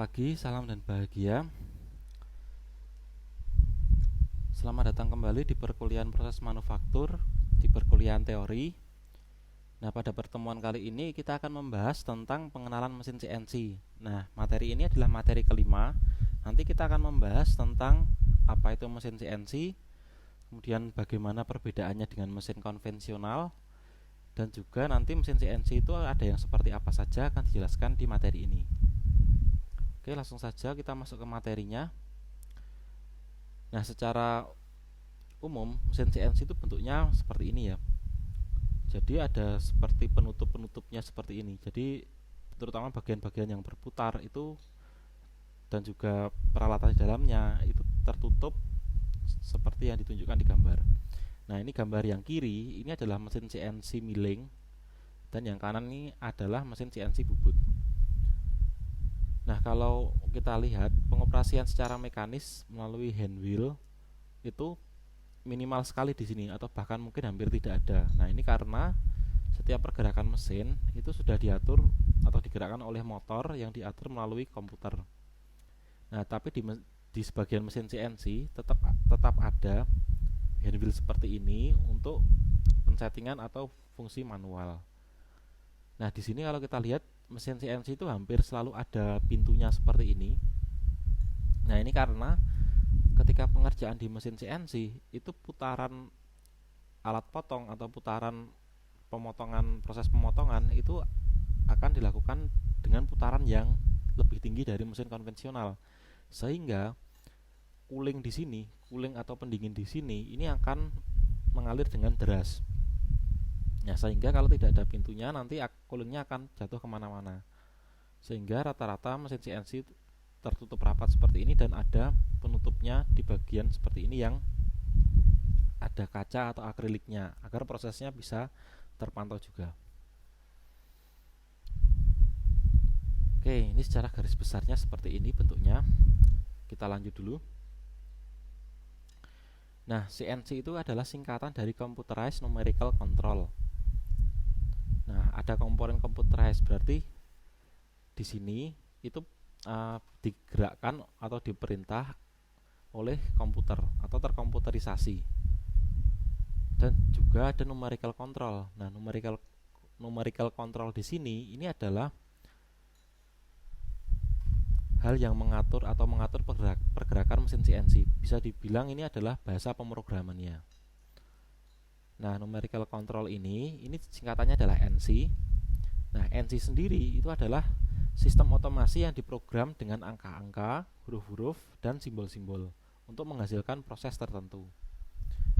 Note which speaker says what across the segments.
Speaker 1: pagi, salam dan bahagia. Selamat datang kembali di perkuliahan proses manufaktur, di perkuliahan teori. Nah, pada pertemuan kali ini kita akan membahas tentang pengenalan mesin CNC. Nah, materi ini adalah materi kelima. Nanti kita akan membahas tentang apa itu mesin CNC, kemudian bagaimana perbedaannya dengan mesin konvensional, dan juga nanti mesin CNC itu ada yang seperti apa saja akan dijelaskan di materi ini. Oke, langsung saja kita masuk ke materinya. Nah, secara umum mesin CNC itu bentuknya seperti ini ya. Jadi ada seperti penutup-penutupnya seperti ini. Jadi terutama bagian-bagian yang berputar itu dan juga peralatan di dalamnya itu tertutup seperti yang ditunjukkan di gambar. Nah, ini gambar yang kiri ini adalah mesin CNC milling dan yang kanan ini adalah mesin CNC bubut. Nah, kalau kita lihat pengoperasian secara mekanis melalui hand wheel itu minimal sekali di sini atau bahkan mungkin hampir tidak ada. Nah, ini karena setiap pergerakan mesin itu sudah diatur atau digerakkan oleh motor yang diatur melalui komputer. Nah, tapi di sebagian mesin CNC tetap ada hand wheel seperti ini untuk pensettingan atau fungsi manual. Nah, di sini kalau kita lihat mesin CNC itu hampir selalu ada pintunya seperti ini. Nah, ini karena ketika pengerjaan di mesin CNC itu putaran alat potong atau putaran proses pemotongan itu akan dilakukan dengan putaran yang lebih tinggi dari mesin konvensional, sehingga cooling atau pendingin di sini ini akan mengalir dengan deras. Nah, sehingga kalau tidak ada pintunya nanti coolingnya akan jatuh kemana-mana, sehingga rata-rata mesin CNC tertutup rapat seperti ini dan ada penutupnya di bagian seperti ini yang ada kaca atau akriliknya agar prosesnya bisa terpantau juga. Oke, ini secara garis besarnya seperti ini bentuknya. Kita lanjut dulu. Nah, CNC itu adalah singkatan dari Computerized Numerical Control. Nah, ada komponen computerized, berarti di sini itu digerakkan atau diperintah oleh komputer atau terkomputerisasi. Dan juga ada numerical control. Nah, numerical control di sini ini adalah hal yang mengatur pergerakan mesin CNC. Bisa dibilang ini adalah bahasa pemrogramannya. Nah, numerical control ini singkatannya adalah NC. Nah, NC sendiri itu adalah sistem otomasi yang diprogram dengan angka-angka, huruf-huruf, dan simbol-simbol untuk menghasilkan proses tertentu.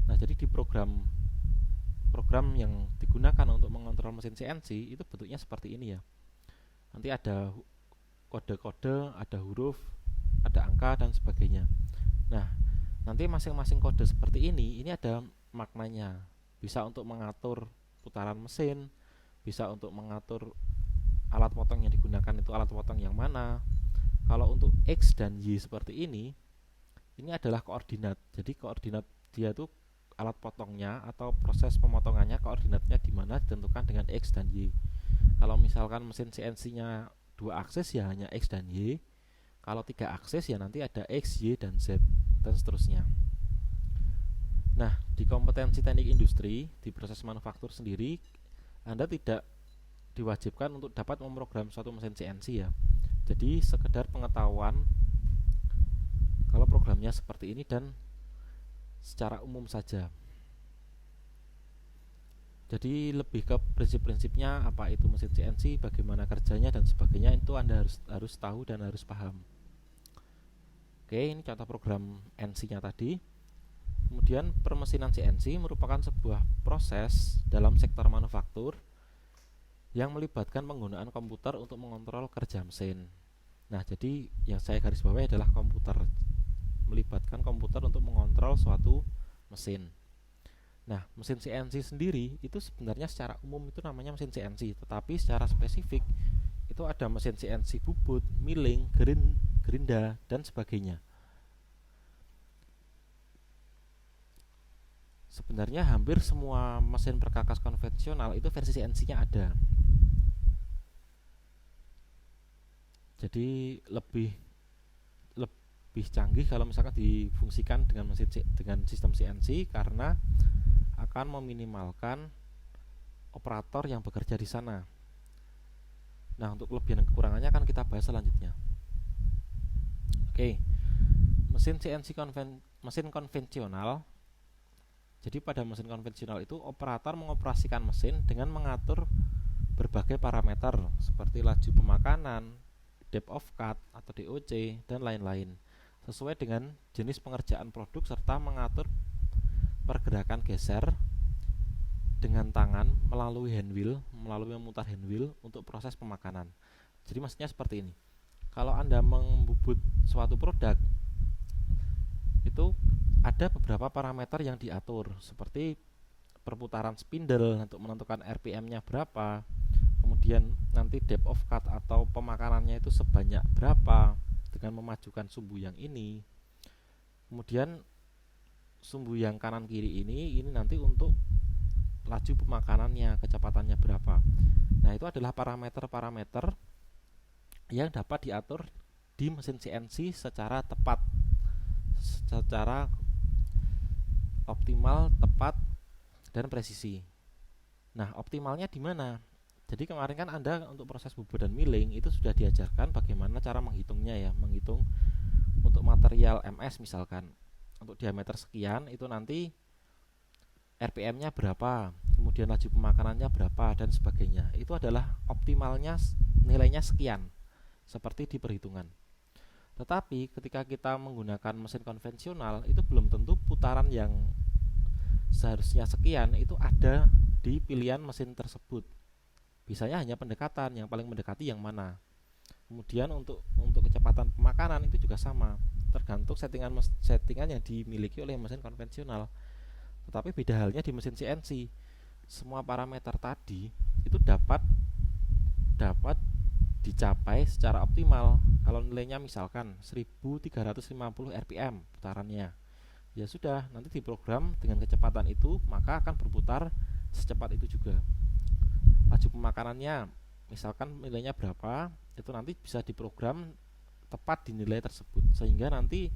Speaker 1: Nah, jadi di program yang digunakan untuk mengontrol mesin CNC itu bentuknya seperti ini ya. Nanti ada kode-kode, ada huruf, ada angka, dan sebagainya. Nah, nanti masing-masing kode seperti ini ada maknanya. Bisa untuk mengatur putaran mesin, bisa untuk mengatur alat potong yang digunakan itu alat potong yang mana. Kalau untuk X dan Y seperti ini adalah koordinat. Jadi koordinat dia itu alat potongnya atau proses pemotongannya koordinatnya di mana ditentukan dengan X dan Y. Kalau misalkan mesin CNC-nya 2 aksis ya hanya X dan Y. Kalau 3 aksis ya nanti ada X, Y, dan Z dan seterusnya. Nah, di kompetensi teknik industri di proses manufaktur sendiri Anda tidak diwajibkan untuk dapat memprogram suatu mesin CNC ya. Jadi sekedar pengetahuan kalau programnya seperti ini dan secara umum saja. Jadi lebih ke prinsip-prinsipnya apa itu mesin CNC, bagaimana kerjanya dan sebagainya itu Anda harus tahu dan harus paham. Oke, ini contoh program NC-nya tadi. Kemudian permesinan CNC merupakan sebuah proses dalam sektor manufaktur yang melibatkan penggunaan komputer untuk mengontrol kerja mesin. Nah, jadi yang saya garis bawahi adalah komputer, melibatkan komputer untuk mengontrol suatu mesin. Nah, mesin CNC sendiri itu sebenarnya secara umum itu namanya mesin CNC, tetapi secara spesifik itu ada mesin CNC bubut, milling, gerinda, dan sebagainya. Sebenarnya hampir semua mesin perkakas konvensional itu versi CNC-nya ada. Jadi lebih canggih kalau misalkan difungsikan dengan sistem CNC, karena akan meminimalkan operator yang bekerja di sana. Nah, untuk kelebihan dan kekurangannya akan kita bahas selanjutnya. Oke, mesin CNC mesin konvensional. Jadi pada mesin konvensional itu operator mengoperasikan mesin dengan mengatur berbagai parameter seperti laju pemakanan, depth of cut atau DOC, dan lain-lain sesuai dengan jenis pengerjaan produk, serta mengatur pergerakan geser dengan tangan melalui memutar hand wheel untuk proses pemakanan. Jadi maksudnya seperti ini. Kalau Anda membubut suatu produk, itu ada beberapa parameter yang diatur, seperti perputaran spindle untuk menentukan RPM-nya berapa, kemudian nanti depth of cut atau pemakanannya itu sebanyak berapa dengan memajukan sumbu yang ini, kemudian sumbu yang kanan kiri ini nanti untuk laju pemakanannya, kecepatannya berapa. Nah, itu adalah parameter-parameter yang dapat diatur di mesin CNC secara tepat, secara optimal, tepat, dan presisi. Nah, optimalnya di mana? Jadi kemarin kan Anda untuk proses bubut dan milling itu sudah diajarkan bagaimana cara menghitungnya ya, menghitung untuk material MS misalkan. Untuk diameter sekian itu nanti RPM-nya berapa, kemudian laju pemakanannya berapa, dan sebagainya. Itu adalah optimalnya nilainya sekian, seperti di perhitungan. Tetapi ketika kita menggunakan mesin konvensional, itu belum tentu putaran yang seharusnya sekian itu ada di pilihan mesin tersebut. Bisanya hanya pendekatan, yang paling mendekati yang mana. Kemudian untuk kecepatan pemakanan itu juga sama, tergantung settingan yang dimiliki oleh mesin konvensional. Tetapi beda halnya di mesin CNC. Semua parameter tadi itu dapat dicapai secara optimal. Kalau nilainya misalkan 1350 rpm putarannya, ya sudah, nanti diprogram dengan kecepatan itu, maka akan berputar secepat itu juga. Laju pemakanannya misalkan nilainya berapa, itu nanti bisa diprogram tepat di nilai tersebut, sehingga nanti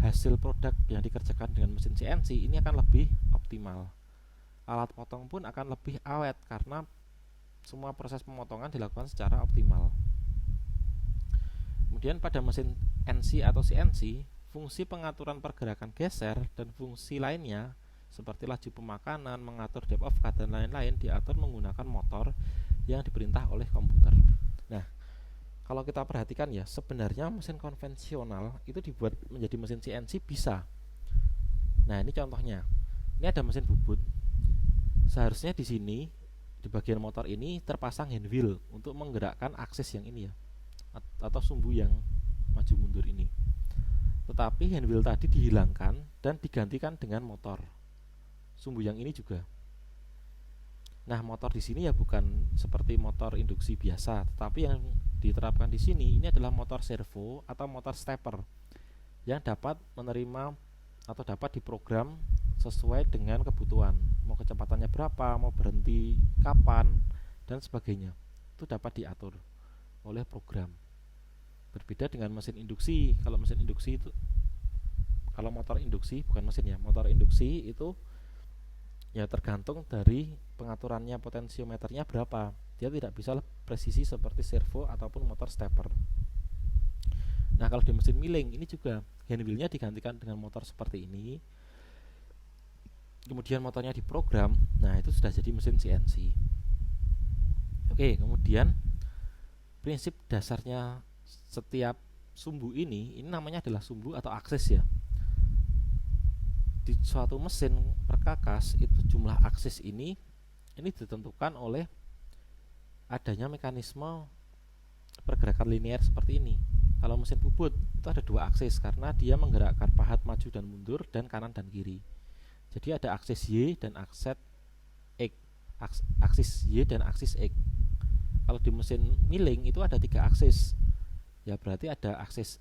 Speaker 1: hasil produk yang dikerjakan dengan mesin CNC ini akan lebih optimal. Alat potong pun akan lebih awet karena semua proses pemotongan dilakukan secara optimal. Kemudian pada mesin NC atau CNC, fungsi pengaturan pergerakan geser dan fungsi lainnya seperti laju pemakanan, mengatur depth of cut, dan lain-lain diatur menggunakan motor yang diperintah oleh komputer. Nah, kalau kita perhatikan ya, sebenarnya mesin konvensional itu dibuat menjadi mesin CNC bisa. Nah, ini contohnya. Ini ada mesin bubut. Seharusnya di sini di bagian motor ini terpasang hand wheel untuk menggerakkan aksis yang ini ya, atau sumbu yang maju mundur ini. Tetapi hand wheel tadi dihilangkan dan digantikan dengan motor. Sumbu yang ini juga. Nah, motor di sini ya bukan seperti motor induksi biasa, tetapi yang diterapkan di sini ini adalah motor servo atau motor stepper yang dapat menerima atau dapat diprogram sesuai dengan kebutuhan. Mau kecepatannya berapa, mau berhenti kapan, dan sebagainya. Itu dapat diatur oleh program. Berbeda dengan mesin induksi. Kalau mesin induksi itu, kalau motor induksi, bukan mesin ya, motor induksi itu ya tergantung dari pengaturannya, potensiometernya berapa. Dia tidak bisa presisi seperti servo ataupun motor stepper. Nah, kalau di mesin milling ini juga hand wheel-nya digantikan dengan motor seperti ini. Kemudian motornya diprogram. Nah, itu sudah jadi mesin CNC. Oke, kemudian prinsip dasarnya setiap sumbu ini namanya adalah sumbu atau aksis ya. Di suatu mesin perkakas itu jumlah aksis ini ditentukan oleh adanya mekanisme pergerakan linear seperti ini. Kalau mesin bubut itu ada dua aksis karena dia menggerakkan pahat maju dan mundur dan kanan dan kiri. Jadi ada aksis Y dan aksis X. Aksis Y dan aksis X. Kalau di mesin milling itu ada tiga aksis. Ya berarti ada aksis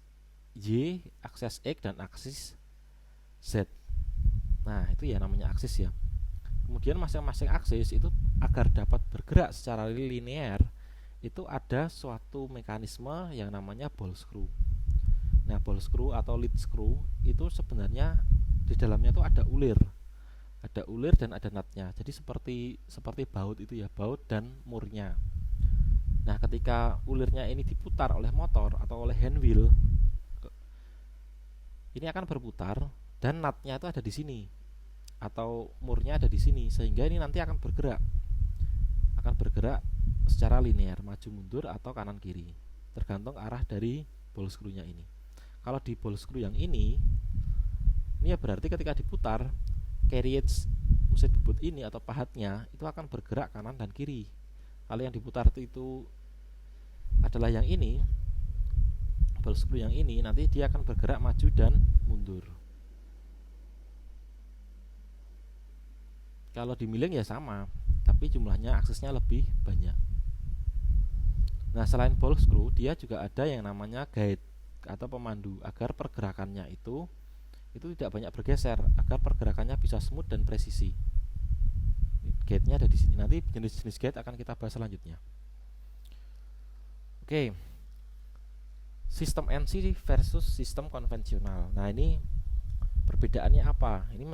Speaker 1: Y, aksis X, dan aksis Z. Nah, itu ya namanya aksis ya. Kemudian masing-masing aksis itu agar dapat bergerak secara linear itu ada suatu mekanisme yang namanya ball screw. Nah, ball screw atau lead screw itu sebenarnya di dalamnya tuh ada ulir dan ada nutnya. Jadi seperti baut itu ya, baut dan murnya. Nah, ketika ulirnya ini diputar oleh motor atau oleh hand wheel, ini akan berputar dan nutnya itu ada di sini atau murnya ada di sini, sehingga ini nanti akan bergerak secara linear, maju mundur atau kanan kiri, tergantung arah dari ball screw-nya ini. Kalau di ball screw yang ini ya berarti ketika diputar, carriage mesin bubut ini atau pahatnya itu akan bergerak kanan dan kiri. Kalau yang diputar itu adalah yang ini, ball screw yang ini, nanti dia akan bergerak maju dan mundur. Kalau di milling ya sama, tapi jumlahnya aksesnya lebih banyak. Nah, selain ball screw, dia juga ada yang namanya guide atau pemandu agar pergerakannya itu tidak banyak bergeser, agar pergerakannya bisa smooth dan presisi. Guide-nya ada di sini. Nanti jenis-jenis guide akan kita bahas selanjutnya. Oke. Sistem NC versus sistem konvensional. Nah, ini perbedaannya apa? Ini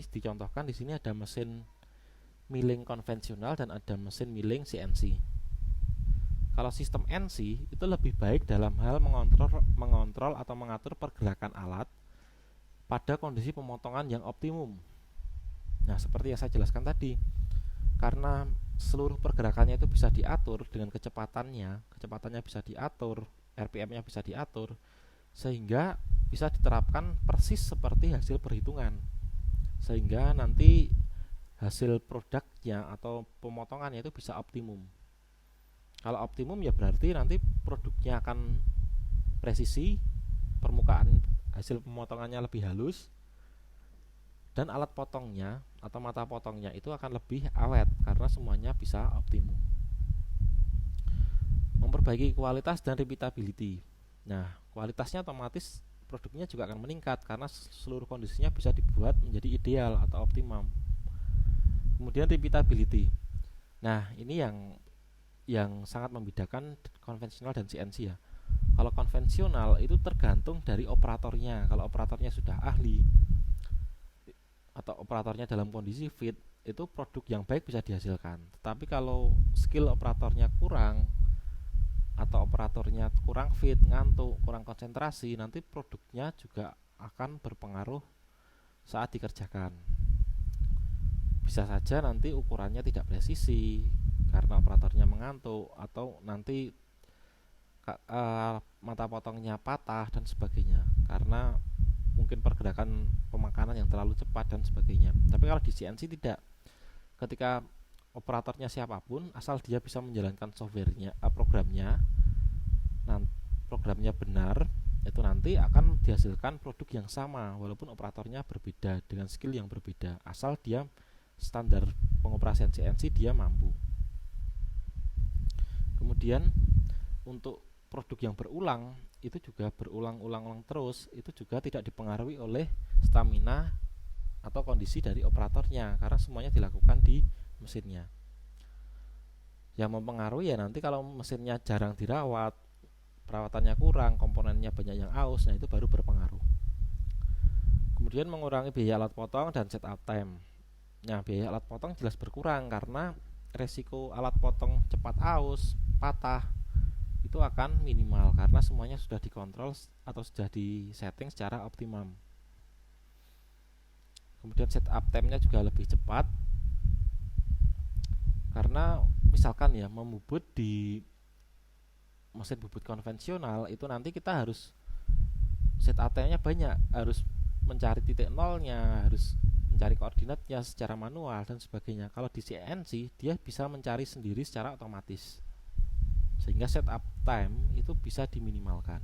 Speaker 1: dicontohkan di sini ada mesin milling konvensional dan ada mesin milling CNC. Kalau sistem NC itu lebih baik dalam hal mengontrol atau mengatur pergerakan alat pada kondisi pemotongan yang optimum. Nah, seperti yang saya jelaskan tadi, karena seluruh pergerakannya itu bisa diatur dengan kecepatannya bisa diatur, RPM-nya bisa diatur, sehingga bisa diterapkan persis seperti hasil perhitungan, sehingga nanti hasil produknya atau pemotongannya itu bisa optimum. Kalau optimum ya berarti nanti produknya akan presisi, permukaan hasil pemotongannya lebih halus, dan alat potongnya atau mata potongnya itu akan lebih awet karena semuanya bisa optimum. Memperbaiki kualitas dan repeatability. Nah, kualitasnya otomatis produknya juga akan meningkat karena seluruh kondisinya bisa dibuat menjadi ideal atau optimum. Kemudian repeatability. Nah, ini yang sangat membedakan konvensional dan CNC ya. Kalau konvensional itu tergantung dari operatornya. Kalau operatornya sudah ahli atau operatornya dalam kondisi fit, itu produk yang baik bisa dihasilkan. Tetapi kalau skill operatornya kurang atau operatornya kurang fit, ngantuk, kurang konsentrasi, nanti produknya juga akan berpengaruh saat dikerjakan. Bisa saja nanti ukurannya tidak presisi karena operatornya mengantuk, atau nanti mata potongnya patah dan sebagainya karena mungkin pergerakan pemakanan yang terlalu cepat dan sebagainya. Tapi kalau di CNC tidak. Ketika operatornya siapapun, asal dia bisa menjalankan softwarenya, programnya benar, itu nanti akan dihasilkan produk yang sama walaupun operatornya berbeda dengan skill yang berbeda. Asal dia standar pengoperasian CNC dia mampu. Kemudian untuk produk yang berulang itu juga berulang-ulang terus, itu juga tidak dipengaruhi oleh stamina atau kondisi dari operatornya karena semuanya dilakukan di mesinnya. Yang mempengaruhi ya nanti kalau mesinnya jarang dirawat, perawatannya kurang, komponennya banyak yang aus, nah itu baru berpengaruh. Kemudian mengurangi biaya alat potong dan setup time. Nah, biaya alat potong jelas berkurang karena resiko alat potong cepat aus, patah itu akan minimal karena semuanya sudah dikontrol atau sudah disetting secara optimum. Kemudian setup time-nya juga lebih cepat karena misalkan ya membubut di mesin bubut konvensional itu nanti kita harus setup time-nya banyak, harus mencari titik nolnya, harus mencari koordinatnya secara manual dan sebagainya. Kalau di CNC dia bisa mencari sendiri secara otomatis, sehingga setup time itu bisa diminimalkan.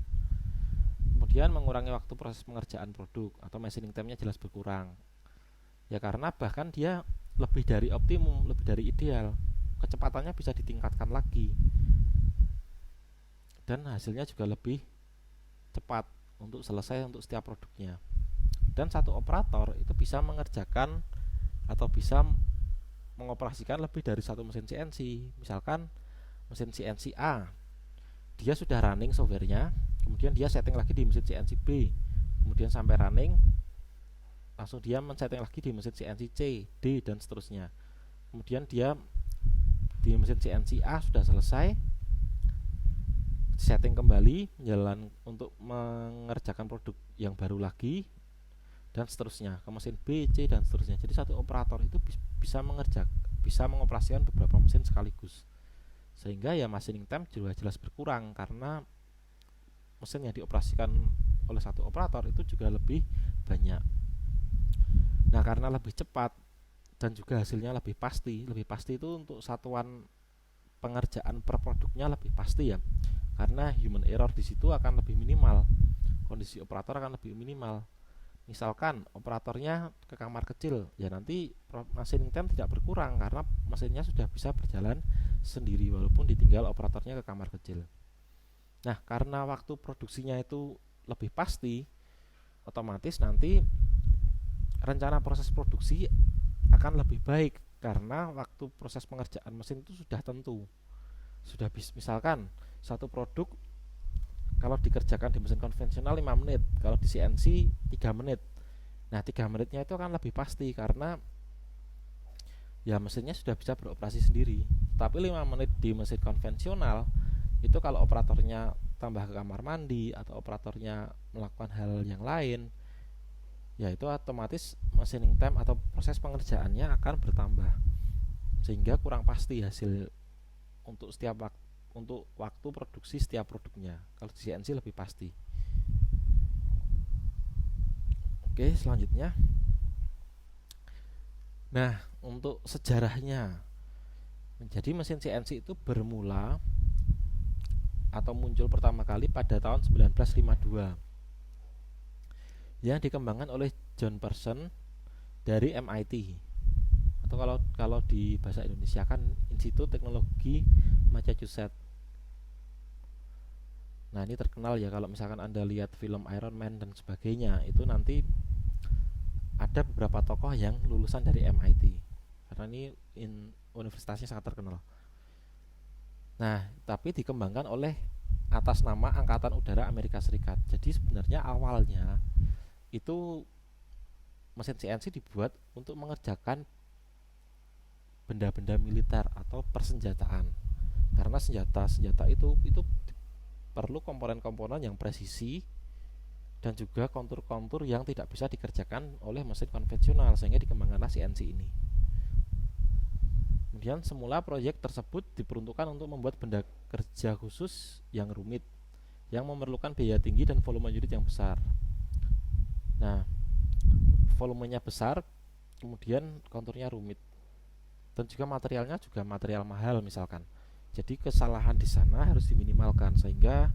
Speaker 1: Kemudian mengurangi waktu proses pengerjaan produk atau machining time-nya jelas berkurang. Ya karena bahkan dia lebih dari optimum, lebih dari ideal. Kecepatannya bisa ditingkatkan lagi. Dan hasilnya juga lebih cepat untuk selesai untuk setiap produknya. Dan satu operator itu bisa mengerjakan atau bisa mengoperasikan lebih dari satu mesin CNC. Misalkan mesin CNC A, dia sudah running softwarenya, kemudian dia setting lagi di mesin CNC B, kemudian sampai running, langsung dia men-setting lagi di mesin CNC C, D, dan seterusnya. Kemudian dia di mesin CNC A sudah selesai, setting kembali, jalan untuk mengerjakan produk yang baru lagi, dan seterusnya ke mesin B, C, dan seterusnya. Jadi satu operator itu bisa mengoperasikan beberapa mesin sekaligus, sehingga ya machining time juga jelas berkurang karena mesin yang dioperasikan oleh satu operator itu juga lebih banyak. Nah, karena lebih cepat dan juga hasilnya lebih pasti itu untuk satuan pengerjaan per produknya lebih pasti ya, karena human error di situ akan lebih minimal, kondisi operator akan lebih minimal. Misalkan operatornya ke kamar kecil, ya nanti machining time tidak berkurang karena mesinnya sudah bisa berjalan sendiri walaupun ditinggal operatornya ke kamar kecil. Nah, karena waktu produksinya itu lebih pasti, otomatis nanti rencana proses produksi akan lebih baik karena waktu proses pengerjaan mesin itu sudah tentu. Sudah misalkan satu produk kalau dikerjakan di mesin konvensional 5 menit, kalau di CNC 3 menit. Nah, 3 menitnya itu akan lebih pasti karena ya mesinnya sudah bisa beroperasi sendiri. Tapi 5 menit di mesin konvensional itu kalau operatornya tambah ke kamar mandi atau operatornya melakukan hal yang lain, ya itu otomatis machining time atau proses pengerjaannya akan bertambah, sehingga kurang pasti hasil untuk untuk waktu produksi setiap produknya. Kalau di CNC lebih pasti. Oke, selanjutnya. Nah, untuk sejarahnya, jadi mesin CNC itu bermula atau muncul pertama kali pada tahun 1952 yang dikembangkan oleh John Person dari MIT, atau kalau di bahasa Indonesia kan Institut Teknologi Massachusetts. Nah, ini terkenal ya, kalau misalkan Anda lihat film Iron Man dan sebagainya, itu nanti ada beberapa tokoh yang lulusan dari MIT karena ini universitasnya sangat terkenal. Nah, tapi dikembangkan oleh atas nama Angkatan Udara Amerika Serikat. Jadi sebenarnya awalnya itu mesin CNC dibuat untuk mengerjakan benda-benda militer atau persenjataan, karena senjata itu perlu komponen-komponen yang presisi dan juga kontur-kontur yang tidak bisa dikerjakan oleh mesin konvensional, sehingga dikembangkanlah CNC ini. Kemudian semula proyek tersebut diperuntukkan untuk membuat benda kerja khusus yang rumit, yang memerlukan biaya tinggi dan volume unit yang besar. Nah, volumenya besar, kemudian konturnya rumit, dan juga materialnya juga material mahal misalkan. Jadi kesalahan di sana harus diminimalkan, sehingga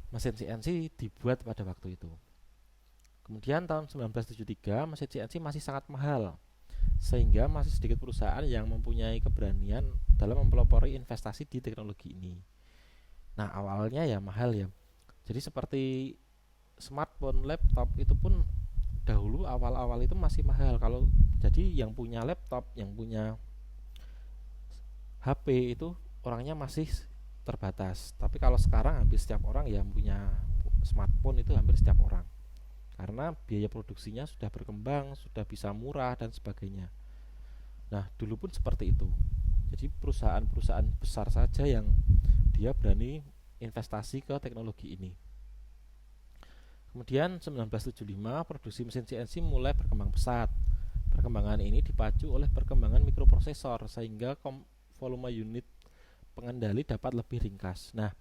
Speaker 1: mesin CNC dibuat pada waktu itu. Kemudian tahun 1973 mesin CNC masih sangat mahal, sehingga masih sedikit perusahaan yang mempunyai keberanian dalam mempelopori investasi di teknologi ini. Nah, awalnya ya mahal ya. Jadi seperti smartphone, laptop itu pun dahulu awal-awal itu masih mahal. Kalau jadi yang punya laptop, yang punya HP itu orangnya masih terbatas. Tapi kalau sekarang hampir setiap orang yang punya smartphone itu hampir setiap orang, karena biaya produksinya sudah berkembang, sudah bisa murah dan sebagainya. Nah, dulu pun seperti itu. Jadi perusahaan-perusahaan besar saja yang dia berani investasi ke teknologi ini. Kemudian 1975 produksi mesin CNC mulai berkembang pesat. Perkembangan ini dipacu oleh perkembangan mikroprosesor, sehingga volume unit pengendali dapat lebih ringkas. Nah,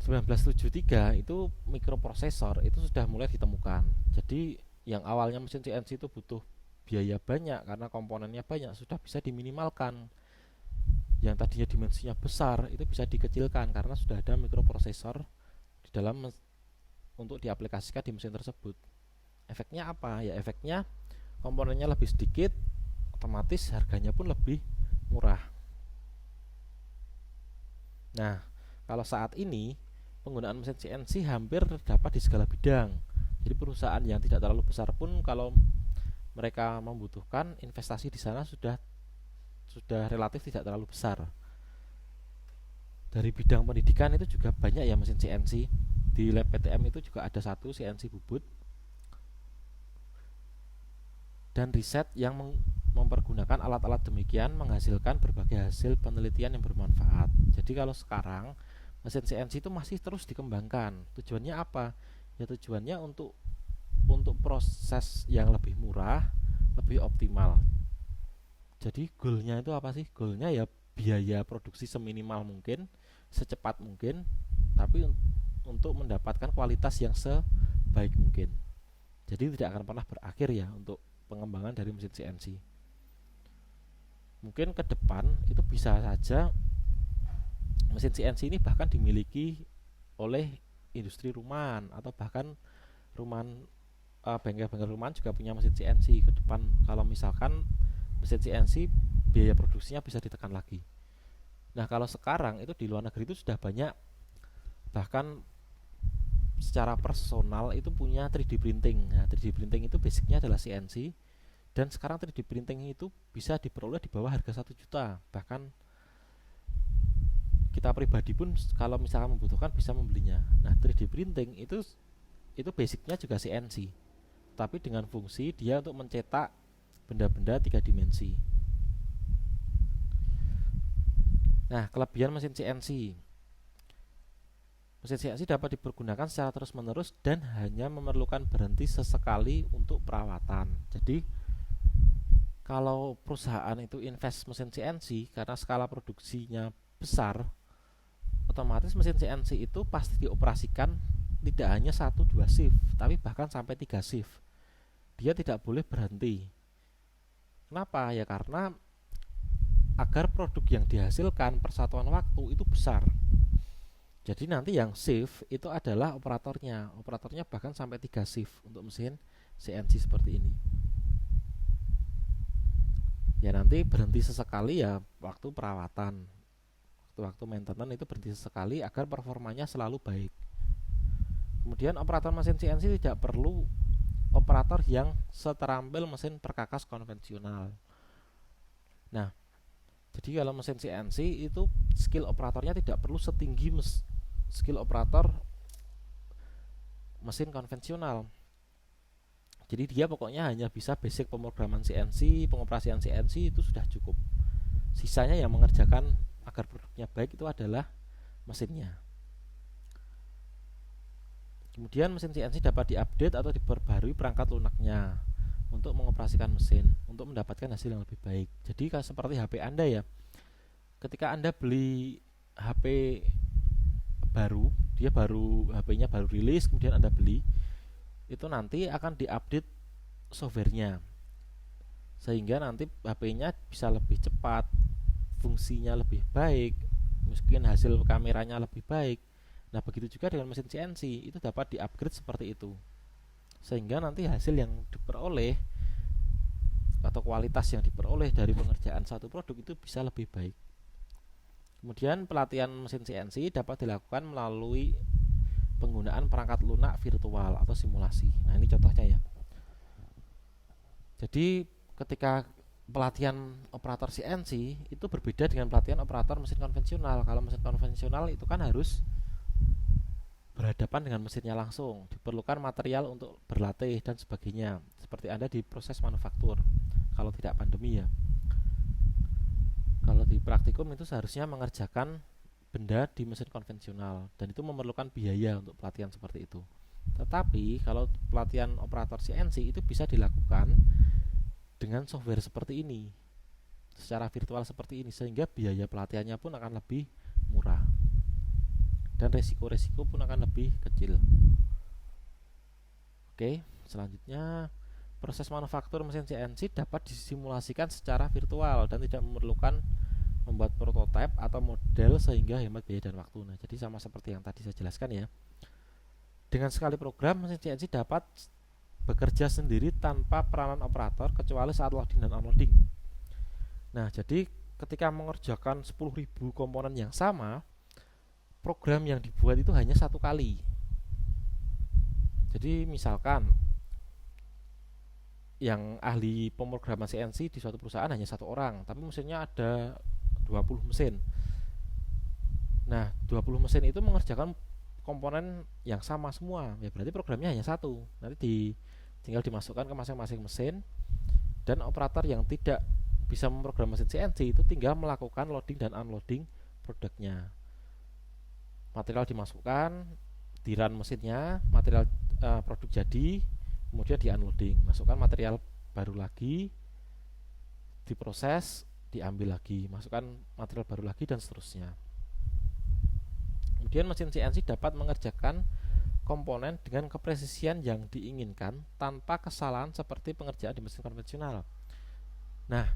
Speaker 1: 1973 itu mikroprosesor itu sudah mulai ditemukan. Jadi yang awalnya mesin CNC itu butuh biaya banyak karena komponennya banyak, sudah bisa diminimalkan. Yang tadinya dimensinya besar itu bisa dikecilkan karena sudah ada mikroprosesor di dalam untuk diaplikasikan di mesin tersebut. Efeknya apa? Ya efeknya komponennya lebih sedikit, otomatis harganya pun lebih murah. Nah, kalau saat ini penggunaan mesin CNC hampir terdapat di segala bidang. Jadi perusahaan yang tidak terlalu besar pun kalau mereka membutuhkan investasi di sana sudah relatif tidak terlalu besar. Dari bidang pendidikan itu juga banyak ya mesin CNC. Di lab PTM itu juga ada satu CNC bubut, dan riset yang mempergunakan alat-alat demikian menghasilkan berbagai hasil penelitian yang bermanfaat. Jadi kalau sekarang mesin CNC itu masih terus dikembangkan. Tujuannya apa? Ya tujuannya untuk proses yang lebih murah, lebih optimal. Jadi goalnya itu apa sih? Goalnya ya biaya produksi seminimal mungkin, secepat mungkin, tapi untuk mendapatkan kualitas yang sebaik mungkin. Jadi tidak akan pernah berakhir ya untuk pengembangan dari mesin CNC. Mungkin ke depan itu bisa saja mesin CNC ini bahkan dimiliki oleh industri rumahan, atau bahkan rumahan, bengkel-bengkel rumahan juga punya mesin CNC ke depan. Kalau misalkan mesin CNC biaya produksinya bisa ditekan lagi. Nah kalau sekarang itu di luar negeri itu sudah banyak, bahkan secara personal itu punya 3D printing. Nah 3D printing itu basicnya adalah CNC, dan sekarang 3D printing itu bisa diperoleh di bawah harga 1 juta. Bahkan kita pribadi pun kalau misalkan membutuhkan bisa membelinya. Nah 3D printing itu basicnya juga CNC, tapi dengan fungsi dia untuk mencetak benda-benda 3 dimensi. Nah kelebihan mesin CNC, mesin CNC dapat dipergunakan secara terus-menerus dan hanya memerlukan berhenti sesekali untuk perawatan. Jadi kalau perusahaan itu invest mesin CNC karena skala produksinya besar, otomatis mesin CNC itu pasti dioperasikan tidak hanya 1-2 shift, tapi bahkan sampai 3 shift. Dia tidak boleh berhenti. Kenapa? Ya karena agar produk yang dihasilkan per satuan waktu itu besar. Jadi nanti yang shift itu adalah operatornya. Operatornya bahkan sampai 3 shift untuk mesin CNC seperti ini. Ya nanti berhenti sesekali ya waktu perawatan, waktu maintenance itu berhenti sesekali agar performanya selalu baik. Kemudian operator mesin CNC tidak perlu operator yang seterampil mesin perkakas konvensional. Nah jadi kalau mesin CNC itu skill operatornya tidak perlu setinggi skill operator mesin konvensional. Jadi dia pokoknya hanya bisa basic pemrograman CNC, pengoperasian CNC itu sudah cukup. Sisanya yang mengerjakan agar produknya baik itu adalah mesinnya. Kemudian mesin CNC dapat diupdate atau diperbarui perangkat lunaknya untuk mengoperasikan mesin, untuk mendapatkan hasil yang lebih baik. Jadi seperti HP Anda ya, ketika Anda beli HP baru, dia HP-nya baru rilis, kemudian Anda beli, itu nanti akan diupdate softwarenya sehingga nanti HP-nya bisa lebih cepat, fungsinya lebih baik, mungkin hasil kameranya lebih baik. Nah begitu juga dengan mesin CNC, itu dapat diupgrade seperti itu sehingga nanti hasil yang diperoleh atau kualitas yang diperoleh dari pengerjaan satu produk itu bisa lebih baik. Kemudian pelatihan mesin CNC dapat dilakukan melalui penggunaan perangkat lunak virtual atau simulasi. Nah ini contohnya ya. Jadi ketika pelatihan operator CNC itu berbeda dengan pelatihan operator mesin konvensional. Kalau mesin konvensional itu kan harus berhadapan dengan mesinnya langsung, diperlukan material untuk berlatih dan sebagainya, seperti Anda di proses manufaktur kalau tidak pandemi ya. Kalau di praktikum itu seharusnya mengerjakan benda di mesin konvensional, dan itu memerlukan biaya untuk pelatihan seperti itu. Tetapi kalau pelatihan operator CNC itu bisa dilakukan dengan software seperti ini, secara virtual seperti ini, sehingga biaya pelatihannya pun akan lebih murah dan resiko-resiko pun akan lebih kecil. Oke, selanjutnya proses manufaktur mesin CNC dapat disimulasikan secara virtual dan tidak memerlukan membuat prototipe atau model sehingga hemat biaya dan waktu. Nah, jadi sama seperti yang tadi saya jelaskan ya. Dengan sekali program, mesin CNC dapat bekerja sendiri tanpa peranan operator kecuali saat loading dan unloading. Nah, jadi ketika mengerjakan 10.000 komponen yang sama, program yang dibuat itu hanya satu kali. Jadi misalkan yang ahli pemrograman CNC di suatu perusahaan hanya 1 orang, tapi mesinnya ada 20 mesin.
Speaker 2: Nah, 20 mesin itu mengerjakan komponen yang sama semua. Ya berarti programnya hanya satu. Tinggal dimasukkan ke masing-masing mesin, dan operator yang tidak bisa memprogram mesin CNC itu tinggal melakukan loading dan unloading produknya. Material dimasukkan, di run mesinnya, material produk jadi, kemudian di unloading, masukkan material baru lagi, diproses, diambil lagi, masukkan material baru lagi, dan seterusnya. Kemudian mesin CNC dapat mengerjakan komponen dengan kepresisian yang diinginkan tanpa kesalahan seperti pengerjaan di mesin konvensional. Nah,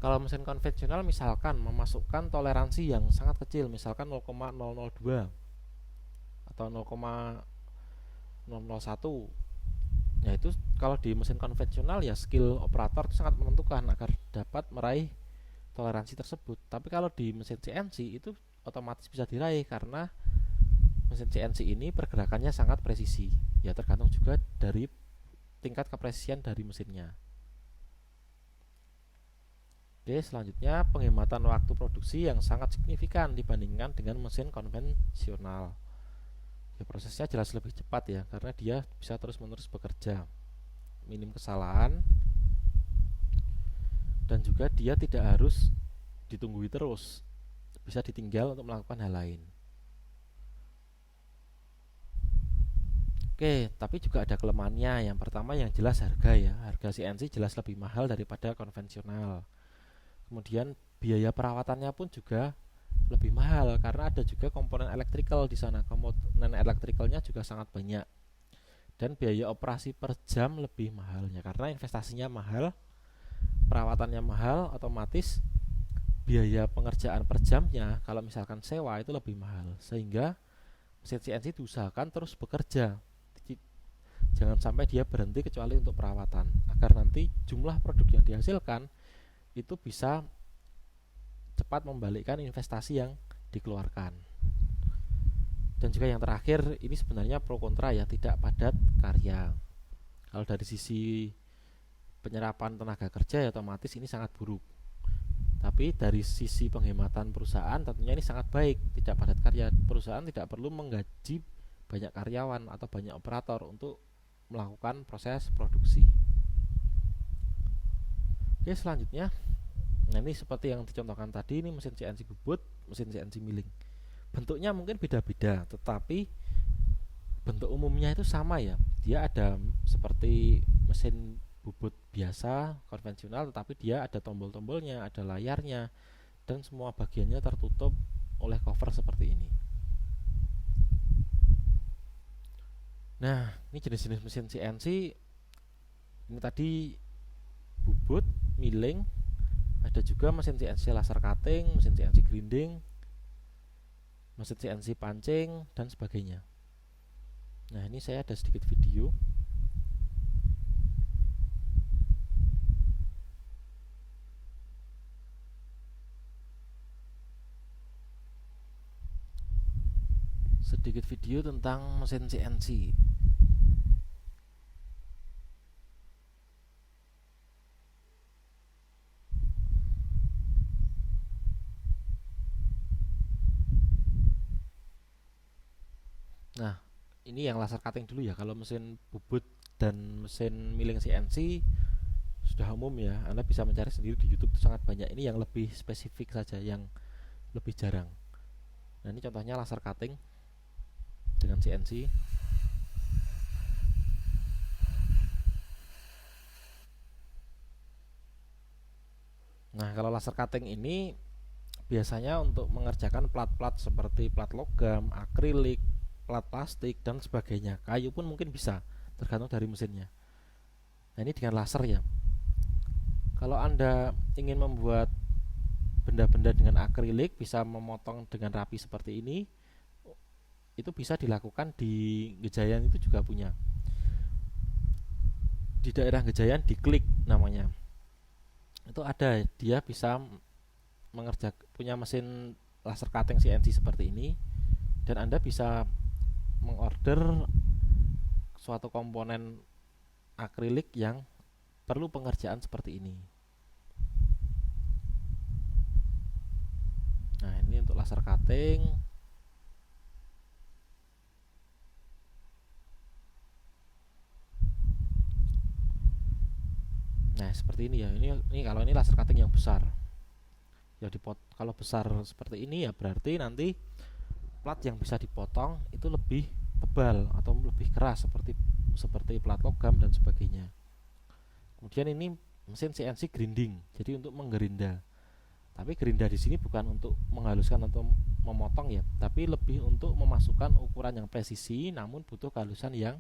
Speaker 2: kalau mesin konvensional misalkan memasukkan toleransi yang sangat kecil, misalkan 0,002 atau 0,001, ya itu kalau di mesin konvensional ya skill operator itu sangat menentukan agar dapat meraih toleransi tersebut. Tapi kalau di mesin CNC itu otomatis bisa diraih karena mesin CNC ini pergerakannya sangat presisi. Ya tergantung juga dari tingkat kepresisian dari mesinnya. Oke, selanjutnya penghematan waktu produksi yang sangat signifikan dibandingkan dengan mesin konvensional. Ya, prosesnya jelas lebih cepat ya, karena dia bisa terus-menerus bekerja, minim kesalahan, dan juga dia tidak harus ditunggui terus, bisa ditinggal untuk melakukan hal lain. Oke, tapi juga ada kelemahannya. Yang pertama yang jelas harga ya, harga CNC jelas lebih mahal daripada konvensional. Kemudian biaya perawatannya pun juga lebih mahal karena ada juga komponen elektrikal di sana. Komponen elektrikalnya juga sangat banyak. Dan biaya operasi per jam lebih mahalnya karena investasinya mahal, perawatannya mahal, otomatis biaya pengerjaan per jamnya kalau misalkan sewa itu lebih mahal. Sehingga mesin CNC diusahakan terus bekerja. Jangan sampai dia berhenti kecuali untuk perawatan agar nanti jumlah produk yang dihasilkan itu bisa cepat membalikkan investasi yang dikeluarkan. Dan juga yang terakhir, ini sebenarnya pro kontra ya, tidak padat karya. Kalau dari sisi penyerapan tenaga kerja ya otomatis ini sangat buruk. Tapi dari sisi penghematan perusahaan tentunya ini sangat baik, tidak padat karya. Perusahaan tidak perlu menggaji banyak karyawan atau banyak operator untuk melakukan proses produksi. Oke, selanjutnya, nah ini seperti yang dicontohkan tadi, ini mesin CNC bubut, mesin CNC milling. Bentuknya mungkin beda-beda, tetapi bentuk umumnya itu sama ya. Dia ada seperti mesin bubut biasa, konvensional, tetapi dia ada tombol-tombolnya, ada layarnya, dan semua bagiannya tertutup oleh cover seperti ini. Nah, ini jenis-jenis mesin CNC. Ini tadi bubut, milling, ada juga mesin CNC laser cutting, mesin CNC grinding, mesin CNC pancing, dan sebagainya. Nah, ini saya ada sedikit video. Sedikit video tentang mesin CNC. Nah, ini yang laser cutting dulu ya. Kalau mesin bubut dan mesin milling CNC sudah umum ya. Anda bisa mencari sendiri di YouTube, itu sangat banyak. Ini yang lebih spesifik saja, yang lebih jarang. Nah, ini contohnya laser cutting dengan CNC. Nah, kalau laser cutting ini biasanya untuk mengerjakan plat-plat seperti plat logam, akrilik, plat plastik, dan sebagainya. Kayu pun mungkin bisa, tergantung dari mesinnya. Nah, ini dengan laser ya. Kalau Anda ingin membuat benda-benda dengan akrilik, bisa memotong dengan rapi seperti ini, itu bisa dilakukan di Gejayan, itu juga punya. Di daerah Gejayan diklik namanya. Itu ada, dia bisa punya mesin laser cutting CNC seperti ini, dan Anda bisa mengorder suatu komponen akrilik yang perlu pengerjaan seperti ini. Nah, ini untuk laser cutting. Nah, seperti ini ya. Ini kalau ini laser cutting yang besar. Ya kalau besar seperti ini ya berarti nanti plat yang bisa dipotong itu lebih tebal atau lebih keras seperti plat logam dan sebagainya. Kemudian ini mesin CNC grinding, jadi untuk menggerinda. Tapi gerinda di sini bukan untuk menghaluskan atau memotong ya, tapi lebih untuk memasukkan ukuran yang presisi namun butuh kehalusan yang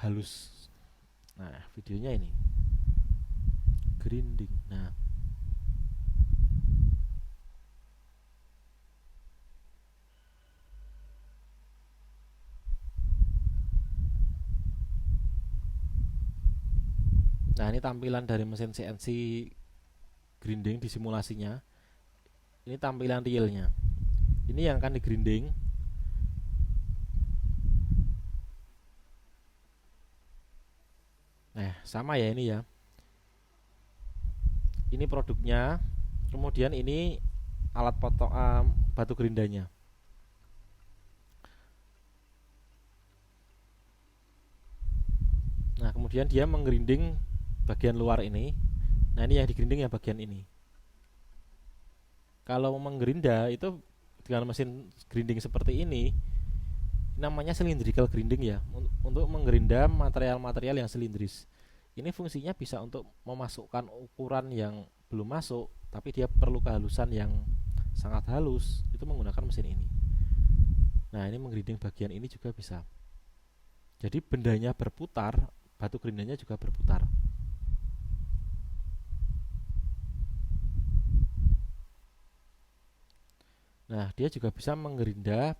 Speaker 2: halus. Nah, videonya ini grinding. Nah, ini tampilan dari mesin CNC grinding di simulasinya. Ini tampilan realnya. Ini yang akan digrinding. Nah, sama ya ini ya. Ini produknya. Kemudian ini alat potong batu gerindanya. Nah, kemudian dia menggrinding bagian luar ini. Nah, ini yang digrinding ya bagian ini. Kalau menggerinda itu dengan mesin grinding seperti ini namanya cylindrical grinding ya, untuk menggerinda material-material yang silindris. Ini fungsinya bisa untuk memasukkan ukuran yang belum masuk, tapi dia perlu kehalusan yang sangat halus, itu menggunakan mesin ini. Nah, ini menggrinding bagian ini juga bisa. Jadi bendanya berputar, batu gerindanya juga berputar. Nah, dia juga bisa menggerinda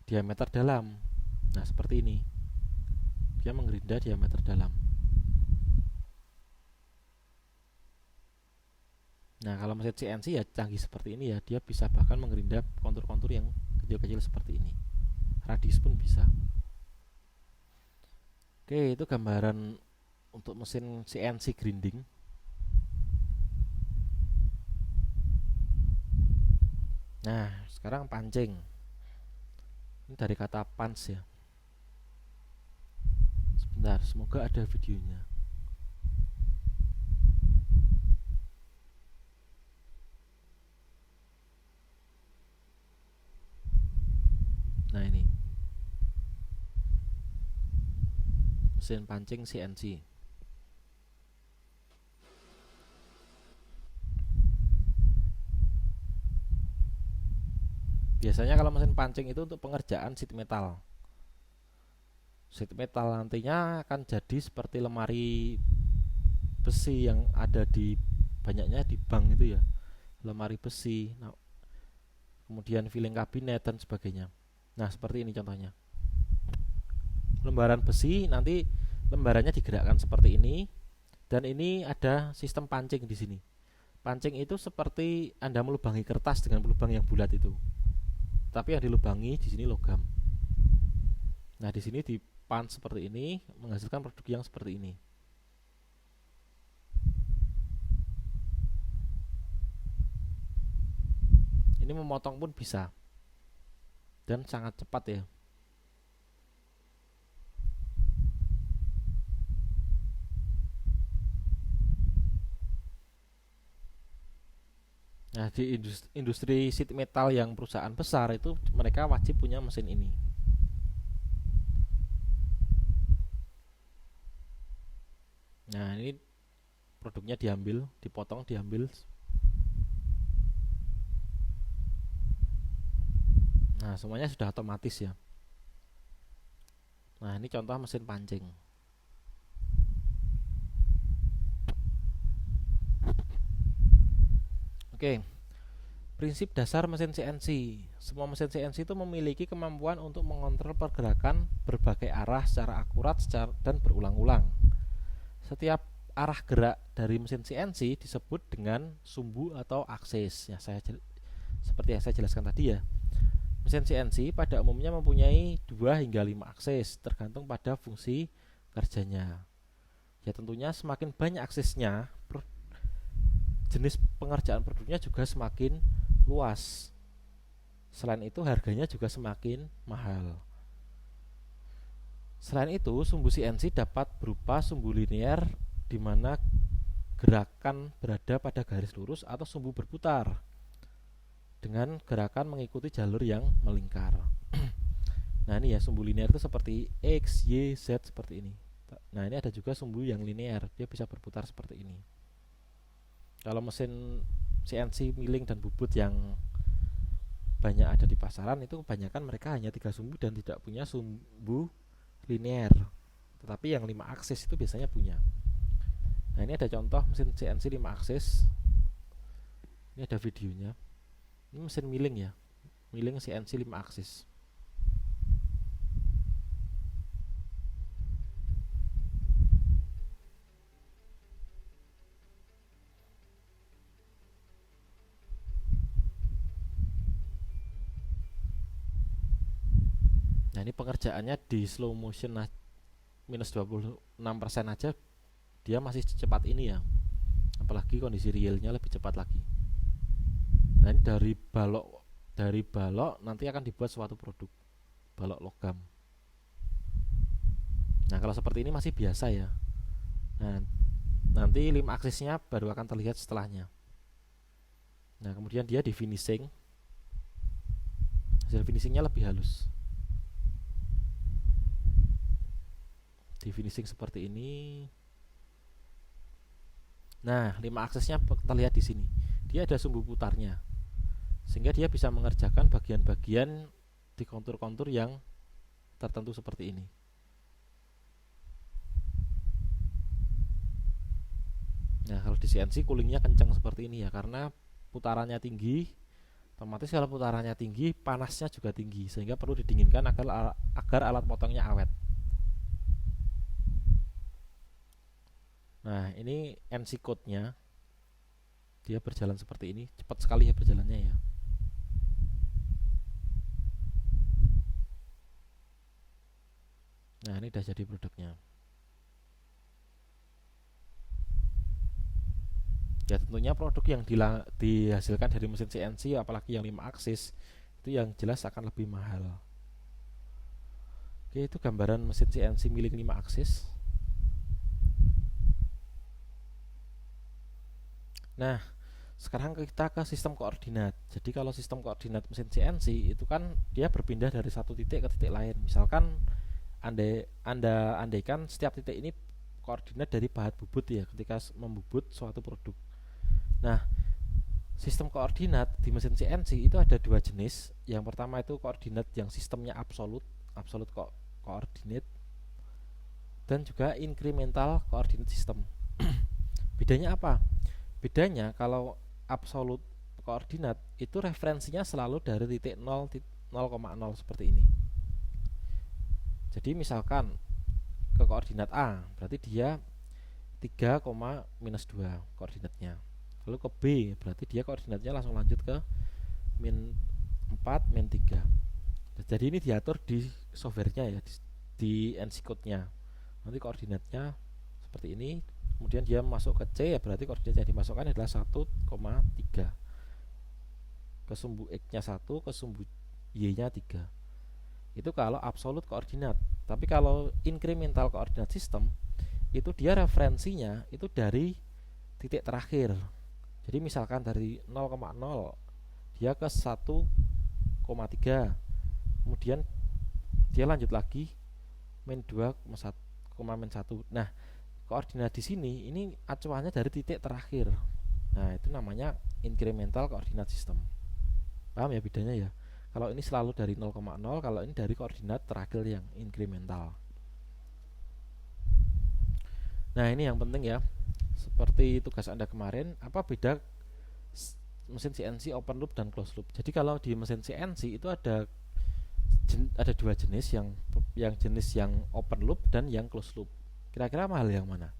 Speaker 2: diameter dalam. Nah, seperti ini. Dia menggerinda diameter dalam. Nah, kalau mesin CNC ya canggih seperti ini ya, dia bisa bahkan menggerinda kontur-kontur yang kecil-kecil seperti ini. Radius pun bisa. Oke, itu gambaran untuk mesin CNC grinding. Nah, sekarang pancing. Ini dari kata punch ya. Sebentar, semoga ada videonya. Nah, ini mesin pancing CNC. Biasanya kalau mesin pancing itu untuk pengerjaan sheet metal. Sheet metal nantinya akan jadi seperti lemari besi yang ada di banyaknya di bank itu ya, lemari besi. Nah, kemudian filling kabinet dan sebagainya. Nah, seperti ini contohnya. Lembaran besi nanti lembarannya digerakkan seperti ini, dan ini ada sistem pancing di sini. Pancing itu seperti Anda melubangi kertas dengan lubang yang bulat itu. Tapi yang dilubangi di sini logam. Nah, di sini dipunch seperti ini menghasilkan produk yang seperti ini. Ini memotong pun bisa. Dan sangat cepat ya. Nah, di industri sheet metal yang perusahaan besar itu mereka wajib punya mesin ini. Nah, ini produknya diambil, dipotong, diambil. Nah, semuanya sudah otomatis ya. Nah, ini contoh mesin pancing. Oke. Prinsip dasar mesin CNC. Semua mesin CNC itu memiliki kemampuan untuk mengontrol pergerakan berbagai arah secara akurat dan berulang-ulang. Setiap arah gerak dari mesin CNC disebut dengan sumbu atau aksis. Ya, seperti yang saya jelaskan tadi ya. Mesin CNC pada umumnya mempunyai 2 hingga 5 aksis, tergantung pada fungsi kerjanya. Ya, tentunya semakin banyak aksesnya, jenis pengerjaan produknya juga semakin luas. Selain itu harganya juga semakin mahal. Selain itu, sumbu CNC dapat berupa sumbu linear di mana gerakan berada pada garis lurus atau sumbu berputar dengan gerakan mengikuti jalur yang melingkar. Nah ini ya, sumbu linear itu seperti X, Y, Z seperti ini. Nah ini ada juga sumbu yang linear, dia bisa berputar seperti ini. Kalau mesin CNC milling dan bubut yang banyak ada di pasaran itu kebanyakan mereka hanya 3 sumbu dan tidak punya sumbu linear. Tetapi yang 5 aksis itu biasanya punya. Nah ini ada contoh mesin CNC 5 aksis. Ini ada videonya. Ini mesin milling ya, milling CNC 5 aksis. Nah ini pengerjaannya di slow motion minus 26% aja dia masih secepat ini ya, apalagi kondisi realnya lebih cepat lagi. Nah ini dari balok nanti akan dibuat suatu produk balok logam. Nah kalau seperti ini masih biasa ya. Nah nanti 5 aksisnya baru akan terlihat setelahnya. Nah kemudian dia di finishing, hasil finishingnya lebih halus. Di finishing seperti ini. Nah 5 aksesnya terlihat di sini. Dia ada sumbu putarnya, sehingga dia bisa mengerjakan bagian-bagian di kontur-kontur yang tertentu seperti ini. Nah kalau di CNC coolingnya kencang seperti ini ya, karena putarannya tinggi. Otomatis kalau putarannya tinggi, panasnya juga tinggi, sehingga perlu didinginkan agar alat potongnya awet. Nah ini NC code-nya, dia berjalan seperti ini, cepat sekali ya berjalannya ya. Nah ini udah jadi produknya. Ya tentunya produk yang dihasilkan dari mesin CNC, apalagi yang 5 aksis, itu yang jelas akan lebih mahal. Oke, itu gambaran mesin CNC milling 5 aksis. Nah sekarang kita ke sistem koordinat. Jadi kalau sistem koordinat mesin CNC itu kan dia berpindah dari satu titik ke titik lain. Misalkan andaikan setiap titik ini koordinat dari pahat bubut ya, ketika membubut suatu produk. Nah sistem koordinat di mesin CNC itu ada 2 jenis. Yang pertama itu koordinat yang sistemnya absolute coordinate, dan juga incremental coordinate system. Bedanya apa? Bedanya kalau absolute koordinat itu referensinya selalu dari titik 0,0 seperti ini. Jadi misalkan ke koordinat A, berarti dia 3, -2 koordinatnya. Lalu ke B, berarti dia koordinatnya langsung lanjut ke -4, -3. Jadi ini diatur di softwarenya ya, di NC code-nya. Nanti koordinatnya seperti ini. Kemudian dia masuk ke C, ya berarti koordinat yang dimasukkan adalah 1,3. Ke sumbu X-nya 1, ke sumbu Y-nya 3. Itu kalau absolute koordinat. Tapi kalau incremental coordinate system, itu dia referensinya itu dari titik terakhir. Jadi misalkan dari 0,0 dia ke 1,3. Kemudian dia lanjut lagi -2, -1. Nah, koordinat di sini ini acuannya dari titik terakhir. Nah itu namanya incremental coordinate system. Paham ya bedanya ya? Kalau ini selalu dari 0,0, kalau ini dari koordinat terakhir yang incremental. Nah ini yang penting ya, seperti tugas Anda kemarin, apa beda mesin CNC open loop dan closed loop. Jadi kalau di mesin CNC itu ada 2 jenis, yang jenis yang open loop dan yang closed loop. Kira-kira mahal yang mana?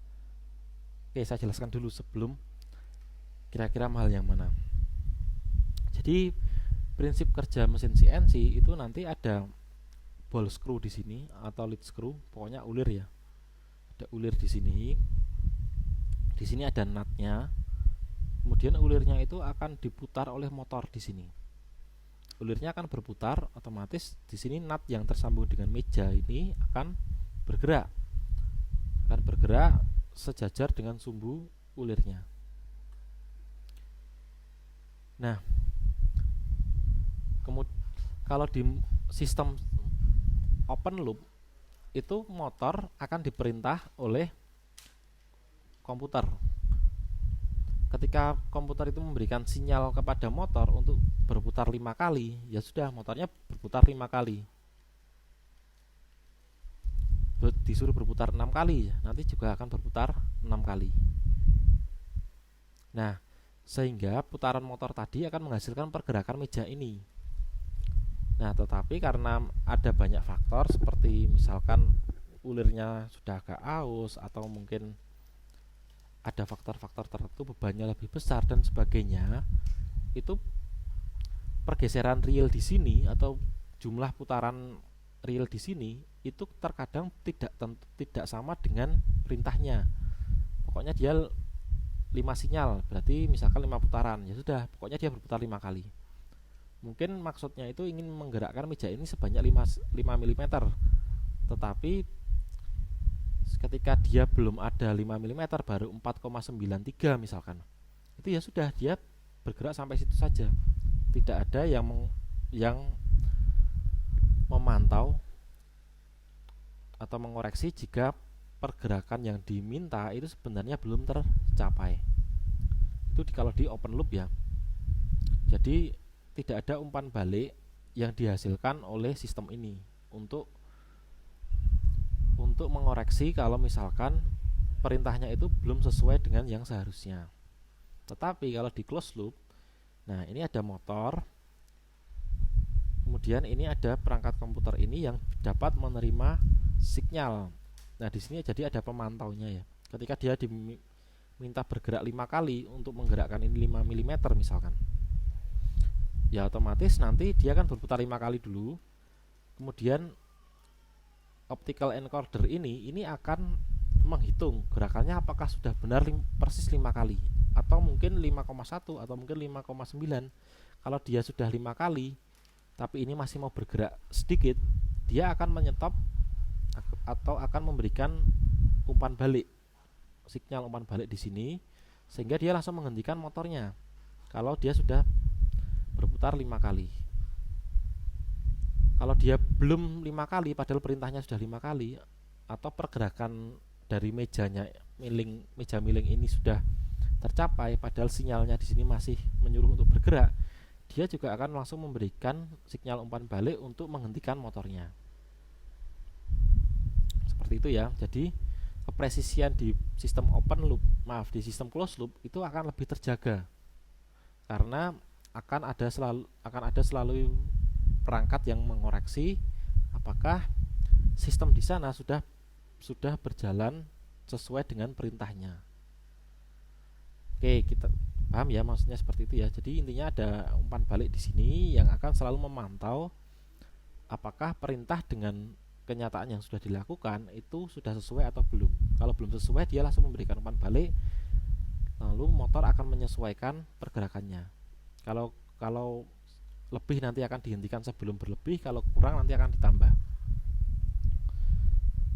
Speaker 2: Oke, saya jelaskan dulu sebelum kira-kira mahal yang mana. Jadi prinsip kerja mesin CNC itu nanti ada ball screw di sini atau lead screw, pokoknya ulir ya. Ada ulir di sini. Di sini ada nutnya. Kemudian ulirnya itu akan diputar oleh motor di sini. Ulirnya akan berputar, otomatis di sini nut yang tersambung dengan meja ini akan bergerak sejajar dengan sumbu ulirnya. Nah, kalau di sistem open loop itu motor akan diperintah oleh komputer. Ketika komputer itu memberikan sinyal kepada motor untuk berputar 5 kali, ya sudah, motornya berputar 5 kali. Disuruh berputar 6 kali, nanti juga akan berputar 6 kali. Nah, sehingga putaran motor tadi akan menghasilkan pergerakan meja ini. Nah, tetapi karena ada banyak faktor seperti misalkan ulirnya sudah agak aus, atau mungkin ada faktor-faktor tertentu bebannya lebih besar dan sebagainya, itu pergeseran reel di sini atau jumlah putaran reel di sini itu terkadang tidak sama dengan perintahnya. Pokoknya dia 5 sinyal, berarti misalkan 5 putaran, ya sudah, pokoknya dia berputar 5 kali. Mungkin maksudnya itu ingin menggerakkan meja ini sebanyak 5 mm, tetapi ketika dia belum ada 5 mm, baru 4,93 misalkan, itu ya sudah, dia bergerak sampai situ saja. Tidak ada yang memantau atau mengoreksi jika pergerakan yang diminta itu sebenarnya belum tercapai. Itu kalau di open loop ya. Jadi tidak ada umpan balik yang dihasilkan oleh sistem ini untuk mengoreksi kalau misalkan perintahnya itu belum sesuai dengan yang seharusnya. Tetapi kalau di closed loop, nah ini ada motor, kemudian ini ada perangkat komputer ini yang dapat menerima sinyal. Nah, di sini jadi ada pemantaunya ya. Ketika dia diminta bergerak 5 kali untuk menggerakkan ini 5 mm misalkan, ya otomatis nanti dia akan berputar 5 kali dulu. Kemudian optical encoder ini akan menghitung gerakannya apakah sudah benar persis 5 kali atau mungkin 5,1 atau mungkin 5,9. Kalau dia sudah 5 kali tapi ini masih mau bergerak sedikit, dia akan menyetop atau akan memberikan umpan balik, sinyal umpan balik di sini, sehingga dia langsung menghentikan motornya kalau dia sudah berputar 5 kali. Kalau dia belum 5 kali padahal perintahnya sudah 5 kali, atau pergerakan dari meja miling ini sudah tercapai padahal sinyalnya di sini masih menyuruh untuk bergerak, dia juga akan langsung memberikan sinyal umpan balik untuk menghentikan motornya. Seperti itu ya. Jadi kepresisian di sistem di sistem closed loop itu akan lebih terjaga karena akan ada selalu perangkat yang mengoreksi apakah sistem di sana sudah berjalan sesuai dengan perintahnya. Oke, kita paham ya maksudnya seperti itu ya. Jadi intinya ada umpan balik di sini yang akan selalu memantau apakah perintah dengan kenyataan yang sudah dilakukan itu sudah sesuai atau belum. Kalau belum sesuai, dia langsung memberikan umpan balik, lalu motor akan menyesuaikan pergerakannya. Kalau lebih nanti akan dihentikan sebelum berlebih, kalau kurang nanti akan ditambah.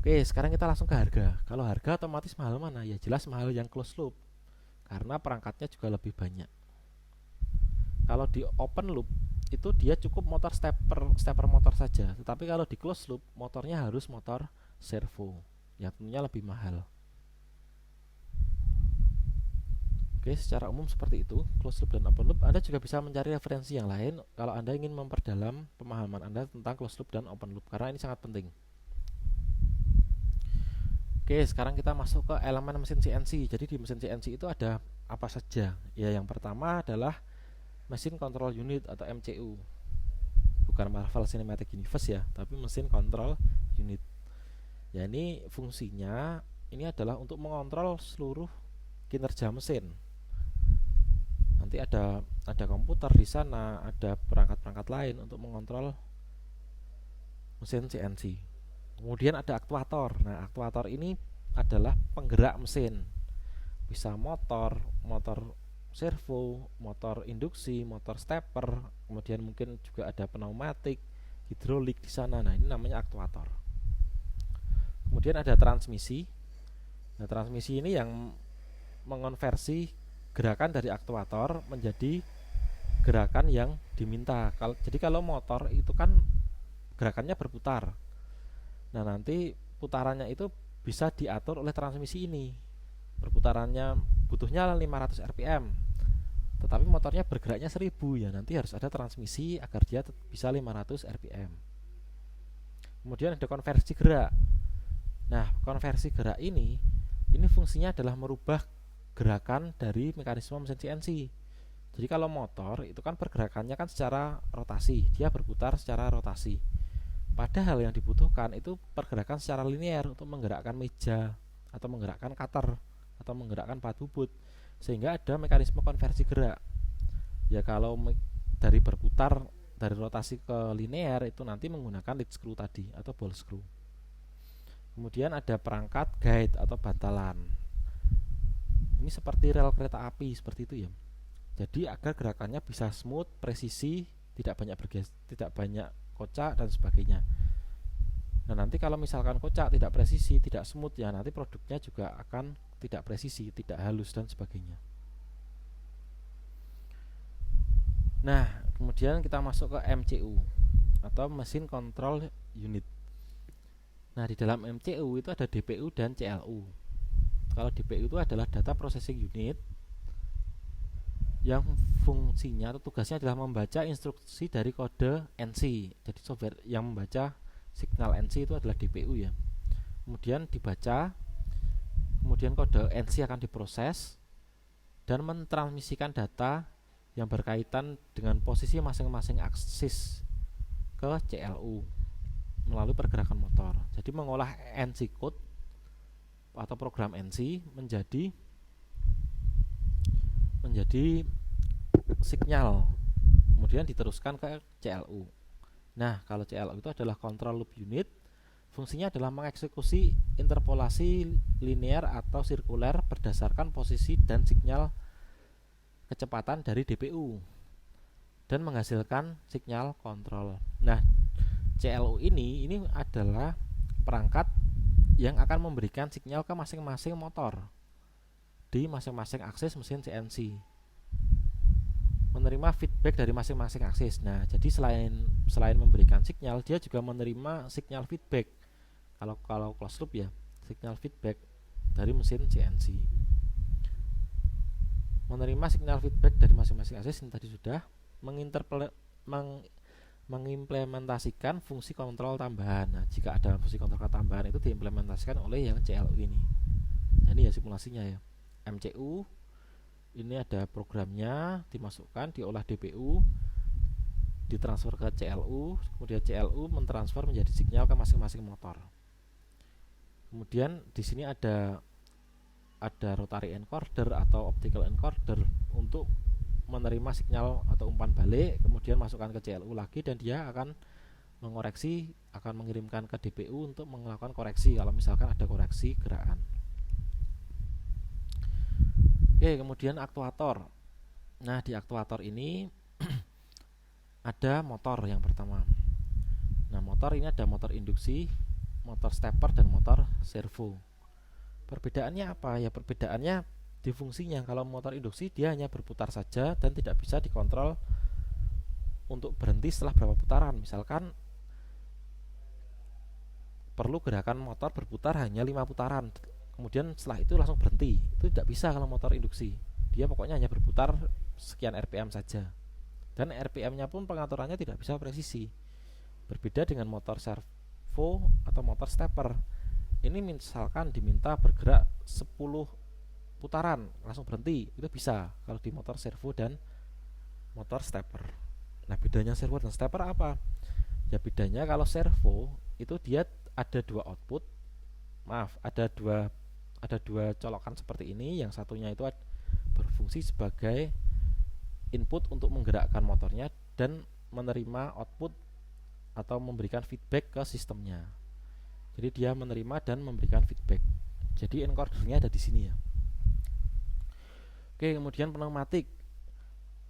Speaker 2: Oke, sekarang kita langsung ke harga. Kalau harga otomatis mahal mana? Ya jelas mahal yang closed loop, karena perangkatnya juga lebih banyak. Kalau di open loop itu dia cukup motor stepper motor saja, tetapi kalau di closed loop motornya harus motor servo, yang tentunya lebih mahal. Oke, secara umum seperti itu closed loop dan open loop. Anda juga bisa mencari referensi yang lain kalau Anda ingin memperdalam pemahaman Anda tentang closed loop dan open loop, karena ini sangat penting. Oke, sekarang kita masuk ke elemen mesin CNC. Jadi di mesin CNC itu ada apa saja? Ya, yang pertama adalah Machine Control Unit atau MCU. Bukan Marvel Cinematic Universe ya, tapi Machine Control Unit. Ya, ini fungsinya ini adalah untuk mengontrol seluruh kinerja mesin. Nanti ada komputer di sana, ada perangkat-perangkat lain untuk mengontrol mesin CNC. Kemudian ada aktuator. Nah, aktuator ini adalah penggerak mesin. Bisa motor servo, motor induksi, motor stepper, kemudian mungkin juga ada pneumatik, hidrolik di sana. Nah, ini namanya aktuator. Kemudian ada transmisi. Nah, transmisi ini yang mengonversi gerakan dari aktuator menjadi gerakan yang diminta. Jadi kalau motor itu kan gerakannya berputar. Nah, nanti putarannya itu bisa diatur oleh transmisi ini. Perputarannya butuhnya 500 rpm. Tetapi motornya bergeraknya 1000, ya nanti harus ada transmisi agar dia bisa 500 rpm. Kemudian ada konversi gerak. Nah, konversi gerak ini fungsinya adalah merubah gerakan dari mekanisme mesin CNC. Jadi kalau motor itu kan pergerakannya kan secara rotasi, dia berputar secara rotasi. Padahal yang dibutuhkan itu pergerakan secara linear untuk menggerakkan meja atau menggerakkan cutter atau menggerakkan plat bubut, sehingga ada mekanisme konversi gerak. Ya kalau dari berputar dari rotasi ke linear itu nanti menggunakan lead screw tadi atau ball screw. Kemudian ada perangkat guide atau bantalan. Ini seperti rel kereta api seperti itu ya. Jadi agar gerakannya bisa smooth, presisi, tidak banyak tidak banyak kocak dan sebagainya. Nah, nanti kalau misalkan kocak, tidak presisi, tidak smooth, ya nanti produknya juga akan tidak presisi, tidak halus dan sebagainya. Nah, kemudian kita masuk ke MCU atau Machine Control Unit. Nah, di dalam MCU itu ada DPU dan CLU. Kalau DPU itu adalah Data Processing Unit yang fungsinya atau tugasnya adalah membaca instruksi dari kode NC. Jadi software yang membaca signal NC itu adalah DPU ya. Kemudian dibaca, kemudian kode NC akan diproses dan mentransmisikan data yang berkaitan dengan posisi masing-masing aksis ke CLU melalui pergerakan motor. Jadi mengolah NC code atau program NC menjadi sinyal, kemudian diteruskan ke CLU. Nah, kalau CLU itu adalah control loop unit, fungsinya adalah mengeksekusi interpolasi linear atau sirkuler berdasarkan posisi dan sinyal kecepatan dari DPU dan menghasilkan sinyal kontrol. Nah, CLU ini adalah perangkat yang akan memberikan sinyal ke masing-masing motor di masing-masing aksis mesin CNC, menerima feedback dari masing-masing aksis. Nah, jadi selain memberikan sinyal, dia juga menerima sinyal feedback. Kalau closed loop ya, sinyal feedback dari mesin CNC. Menerima sinyal feedback dari masing-masing aksis ini tadi sudah mengimplementasikan fungsi kontrol tambahan. Nah, jika ada fungsi kontrol tambahan itu diimplementasikan oleh yang CLU ini. Nah, ini ya simulasinya ya. MCU ini ada programnya, dimasukkan, diolah DPU, ditransfer ke CLU, kemudian CLU mentransfer menjadi sinyal ke masing-masing motor. Kemudian di sini ada rotary encoder atau optical encoder untuk menerima sinyal atau umpan balik, kemudian masukkan ke CLU lagi dan dia akan mengoreksi, akan mengirimkan ke DPU untuk melakukan koreksi kalau misalkan ada koreksi gerakan. Oke, kemudian aktuator. Nah, di aktuator ini ada motor yang pertama. Nah, motor ini ada motor induksi, motor stepper, dan motor servo. Perbedaannya apa? Ya, perbedaannya di fungsinya. Kalau motor induksi dia hanya berputar saja dan tidak bisa dikontrol untuk berhenti setelah berapa putaran. Misalkan perlu gerakan motor berputar hanya 5 putaran, kemudian setelah itu langsung berhenti. Itu tidak bisa kalau motor induksi. Dia pokoknya hanya berputar sekian RPM saja. Dan RPM-nya pun pengaturannya tidak bisa presisi. Berbeda dengan motor servo atau motor stepper. Ini misalkan diminta bergerak 10 putaran langsung berhenti, itu bisa kalau di motor servo dan motor stepper. Nah, bedanya servo dan stepper apa? Ya, bedanya kalau servo itu dia ada dua output. Ada dua colokan seperti ini. Yang satunya itu berfungsi sebagai input untuk menggerakkan motornya dan menerima output atau memberikan feedback ke sistemnya. Jadi dia menerima dan memberikan feedback. Jadi encodernya ada di sini ya. Oke, kemudian pneumatik.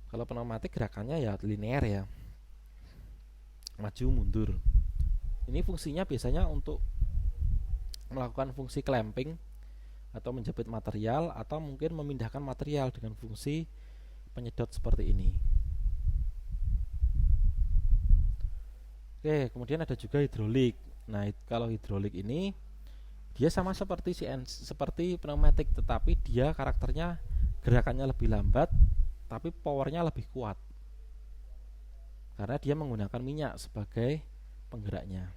Speaker 2: Kalau pneumatik gerakannya ya linear ya, maju mundur. Ini fungsinya biasanya untuk melakukan fungsi clamping atau menjepit material, atau mungkin memindahkan material dengan fungsi penyedot seperti ini. Oke, kemudian ada juga hidrolik. Nah, kalau hidrolik ini dia sama seperti seperti pneumatik, tetapi dia karakternya gerakannya lebih lambat, tapi powernya lebih kuat karena dia menggunakan minyak sebagai penggeraknya.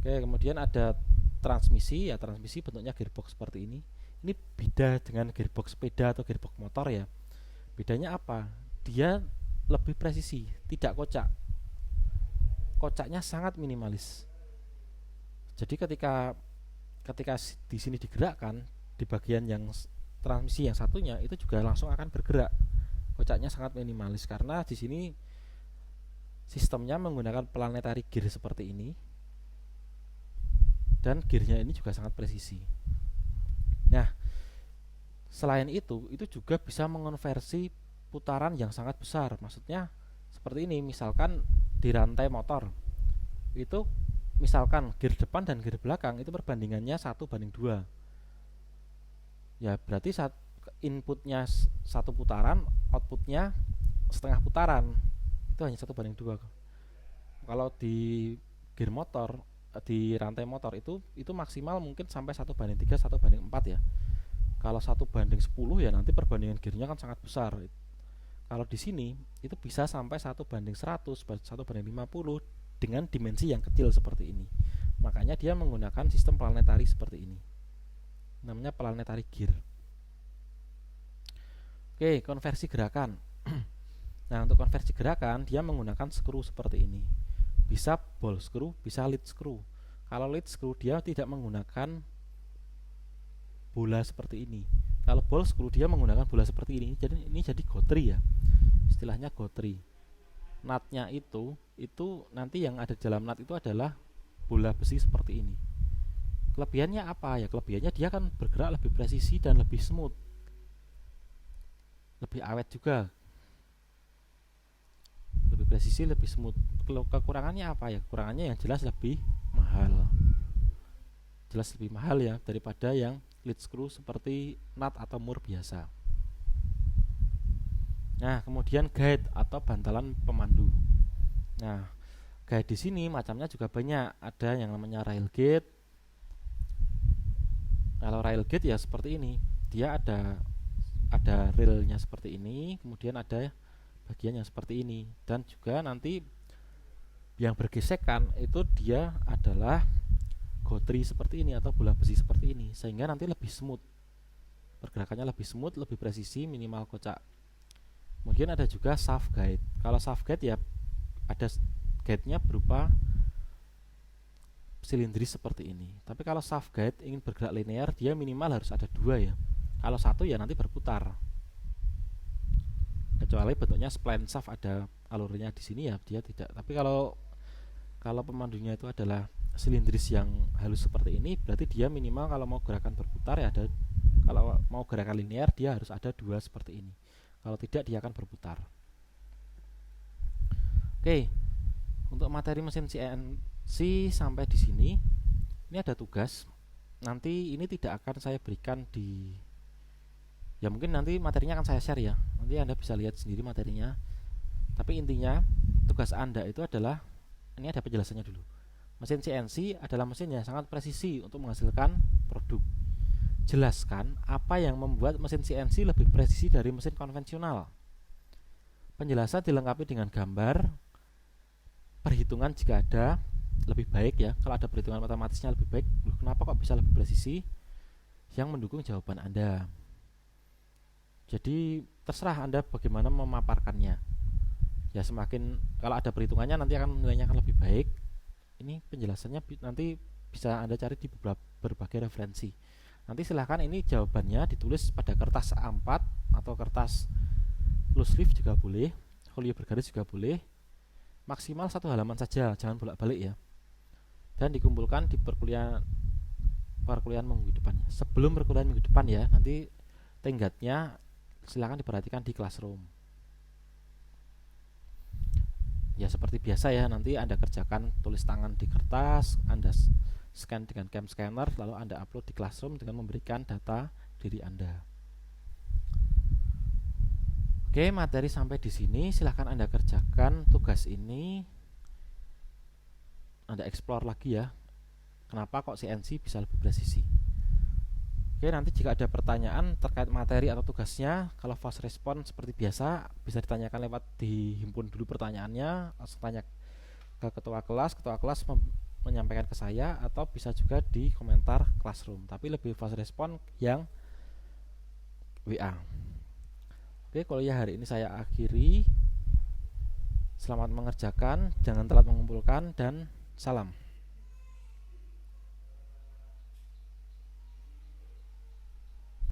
Speaker 2: Oke, kemudian ada transmisi. Ya, transmisi bentuknya gearbox seperti ini. Ini beda dengan gearbox sepeda atau gearbox motor ya. Bedanya apa? Dia lebih presisi, tidak kocak. Kocaknya sangat minimalis. Jadi ketika di sini digerakkan, di bagian yang transmisi yang satunya itu juga langsung akan bergerak. Kocaknya sangat minimalis karena di sini sistemnya menggunakan planetary gear seperti ini, dan gearnya ini juga sangat presisi. Nah, selain itu juga bisa mengonversi putaran yang sangat besar. Maksudnya seperti ini, misalkan di rantai motor itu, misalkan gear depan dan gear belakang itu perbandingannya 1:2. Ya berarti inputnya 1 putaran, outputnya setengah putaran, itu hanya 1:2. Kalau di gear motor, di rantai motor itu maksimal mungkin sampai 1:3, 1:4 ya. Kalau 1:10 ya nanti perbandingan gearnya kan sangat besar. Kalau di sini itu bisa sampai 1:100, 1:50 dengan dimensi yang kecil seperti ini. Makanya dia menggunakan sistem planetary seperti ini. Namanya planetary gear. Oke, konversi gerakan. Nah, untuk konversi gerakan dia menggunakan skru seperti ini. Bisa ball screw, bisa lead screw. Kalau lead screw dia tidak menggunakan bola seperti ini. Kalau ball screw dia menggunakan bola seperti ini. Jadi ini jadi gotri ya. Istilahnya gotri. Nutnya itu nanti yang ada di dalam nut itu adalah bola besi seperti ini. Kelebihannya apa ya? Kelebihannya dia kan bergerak lebih presisi dan lebih smooth. Lebih awet juga. Lebih presisi, lebih smooth. Kekurangannya apa ya? Kekurangannya yang jelas lebih mahal. Jelas lebih mahal ya daripada yang lead screw seperti nut atau mur biasa. Nah, kemudian guide atau bantalan pemandu. Nah, guide di sini macamnya juga banyak. Ada yang namanya rail gate. Kalau rail gate ya seperti ini. Dia ada railnya seperti ini, kemudian ada bagian yang seperti ini, dan juga nanti yang bergesekan itu dia adalah gotri seperti ini atau bola besi seperti ini, sehingga nanti lebih smooth, pergerakannya lebih smooth, lebih presisi, minimal kocak. Kemudian ada juga shaft guide. Kalau shaft guide ya ada guide-nya berupa silindris seperti ini. Tapi kalau shaft guide ingin bergerak linear, dia minimal harus ada 2 ya. Kalau 1 ya nanti berputar. Kecuali bentuknya spline shaft, ada alurnya di sini ya dia tidak. Tapi kalau pemandunya itu adalah silindris yang halus seperti ini, berarti dia minimal kalau mau gerakan berputar ya ada, kalau mau gerakan linear dia harus ada 2 seperti ini. Kalau tidak dia akan berputar. Oke. Untuk materi mesin CNC sampai di sini. Ini ada tugas. Nanti ini tidak akan saya berikan di, ya mungkin nanti materinya akan saya share ya. Nanti Anda bisa lihat sendiri materinya. Tapi intinya tugas Anda itu adalah, ini ada penjelasannya dulu. Mesin CNC adalah mesin yang sangat presisi untuk menghasilkan produk. Jelaskan apa yang membuat mesin CNC lebih presisi dari mesin konvensional. Penjelasan dilengkapi dengan gambar, perhitungan jika ada, lebih baik ya. Kalau ada perhitungan matematisnya lebih baik. Kenapa kok bisa lebih presisi? Yang mendukung jawaban Anda. Jadi terserah Anda bagaimana memaparkannya. Ya semakin kalau ada perhitungannya nanti akan nilainya akan lebih baik. Ini penjelasannya nanti bisa Anda cari di berbagai referensi. Nanti silahkan ini jawabannya ditulis pada kertas A4 atau kertas loose leaf juga boleh, folio bergaris juga boleh. Maksimal 1 halaman saja, jangan bolak-balik ya. Dan dikumpulkan di perkuliahan minggu depan. Sebelum perkuliahan minggu depan ya, nanti tenggatnya silahkan diperhatikan di classroom. Ya seperti biasa ya, nanti Anda kerjakan tulis tangan di kertas, Anda scan dengan cam scanner, lalu Anda upload di Classroom dengan memberikan data diri Anda. Oke, materi sampai di sini. Silahkan Anda kerjakan tugas ini. Anda explore lagi ya, kenapa kok CNC bisa lebih presisi. Oke, nanti jika ada pertanyaan terkait materi atau tugasnya, kalau fast response seperti biasa bisa ditanyakan lewat dihimpun dulu pertanyaannya, langsung tanya ke ketua kelas menyampaikan ke saya, atau bisa juga di komentar Classroom. Tapi lebih fast response yang WA. Oke, kuliah hari ini saya akhiri. Selamat mengerjakan, jangan telat mengumpulkan, dan salam.